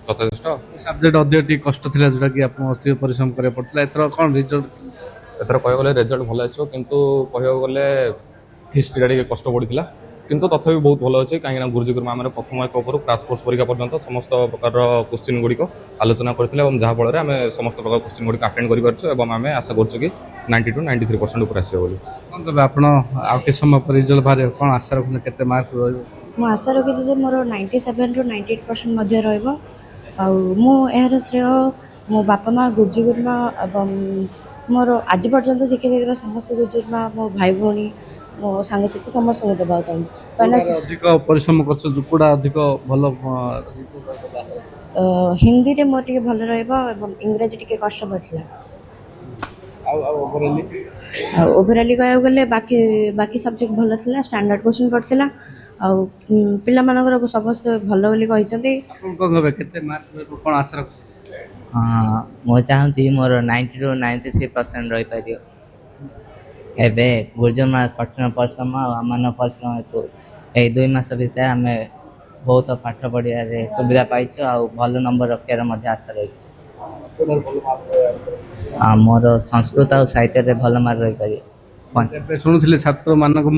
ଯଥେଷ୍ଟ। ସବଜେକ୍ଟ ଅଧିକ ଟିକେ କଷ୍ଟ ଥିଲା ଯୋଉଟାକି ଆପଣ ଅଧିକ ପରିଶ୍ରମ କରିବାକୁ ପଡୁଥିଲା, ଏଥର କ'ଣ ରେଜଲ୍ଟ? ଏଥର କହିବାକୁ ଗଲେ ରେଜଲ୍ଟ ଭଲ ଆସିବ, କିନ୍ତୁ କହିବାକୁ ଗଲେ ହିଷ୍ଟ୍ରିଟା ଟିକେ କଷ୍ଟ ପଡ଼ିଥିଲା, କିନ୍ତୁ ତଥାପି ବହୁତ ଭଲ ଅଛି। କାହିଁକିନା ଗୁରୁଜୀ ଗୁରୁମାମାନେ ପ୍ରଥମ ଏକ ଉପରୁ କ୍ରାସ୍ କୋର୍ସ ପରୀକ୍ଷା ପର୍ଯ୍ୟନ୍ତ ସମସ୍ତ ପ୍ରକାରର କୋଶ୍ଚିନ୍ ଗୁଡ଼ିକ ଆଲୋଚନା କରିଥିଲେ ଏବଂ ଯାହାଫଳରେ ଆମେ ସମସ୍ତ ପ୍ରକାର କୋଶ୍ଚିନ୍ ଗୁଡ଼ିକ ଆଟେଣ୍ଡ କରିପାରୁଛୁ ଏବଂ ଆମେ ଆଶା କରୁଛୁ କି 90 to 93% ଉପରେ ଆସିବ ବୋଲି। କ'ଣ କହିବେ ଆପଣ? ଆଉ କିଛି ସମୟ ପରେ ରେଜଲ୍ଟ ବାହାରିବ, କ'ଣ ଆଶା ରଖୁଛନ୍ତି କେତେ ମାର୍କ ରହିବ? ମୁଁ ଆଶା ରଖିଛି ଯେ ମୋର 97ରୁ 98% ମଧ୍ୟ ରହିବ। ଆଉ ମୁଁ ଏହାର ଶ୍ରେୟ ମୋ ବାପା ମା, ଗୁରୁଜୀ ଗୁରୁମା ଏବଂ ମୋର ଆଜି ପର୍ଯ୍ୟନ୍ତ ଶିକ୍ଷାଇ ଦେଇଥିବା ସମସ୍ତ ଗୁରୁଜୀ ଗୁରୁମା, ମୋ ଭାଇ ଭଉଣୀ, ମୋ ସାଙ୍ଗସାଥି ସମସ୍ତଙ୍କୁ ଦେବାକୁ ଚାହୁଁଛି। କାହିଁକିନା ଅଧିକ ପରିଶ୍ରମ କରୁଛ, କୋଉଟା ଅଧିକ ଭଲ? ହିନ୍ଦୀରେ ମୋର ଟିକେ ଭଲ ରହିବ ଏବଂ ଇଂରାଜୀ ଟିକେ କଷ୍ଟ ପଡ଼ିଥିଲା। ଆଉ ଓଭରାଲି ଆଉ ଓଭରାଲି କହିବାକୁ ଗଲେ ବାକି ସବଜେକ୍ଟ ଭଲ ଥିଲା, ଷ୍ଟାଣ୍ଡାର୍ଡ଼ କୋଶ୍ଚିନ୍ ପଡ଼ିଥିଲା। ଆଉ ପିଲାମାନଙ୍କର ସମସ୍ତେ ଭଲ ବୋଲି କହିଛନ୍ତି। ଆପଣ କ'ଣ କହିବେ କେତେ ମାର୍କ ରହିବ, କ'ଣ ଆଶା ରଖୁଛନ୍ତି? ହଁ, ମୁଁ ଚାହୁଁଛି ମୋର 90ରୁ 93% ରହିପାରିବ। ଏବେ ଗୁରୁଜୀମା କଠିନ ପରିଶ୍ରମ ଆଉ ଆମମାନଙ୍କ ପରିଶ୍ରମ ହେତୁ ଏଇ 2 ମାସ ଭିତରେ ଆମେ ବହୁତ ପାଠ ପଢ଼ିବାରେ ସୁବିଧା ପାଇଛୁ ଆଉ ଭଲ ନମ୍ବର ରଖିବାର ମଧ୍ୟ ଆଶା ରହିଛି। ମୋର ସଂସ୍କୃତ ଆଉ ସାହିତ୍ୟରେ ଭଲ ମାର୍କ ରହିପାରିବ। ଶୁଣୁଥିଲେ ଛାତ୍ରମାନଙ୍କୁ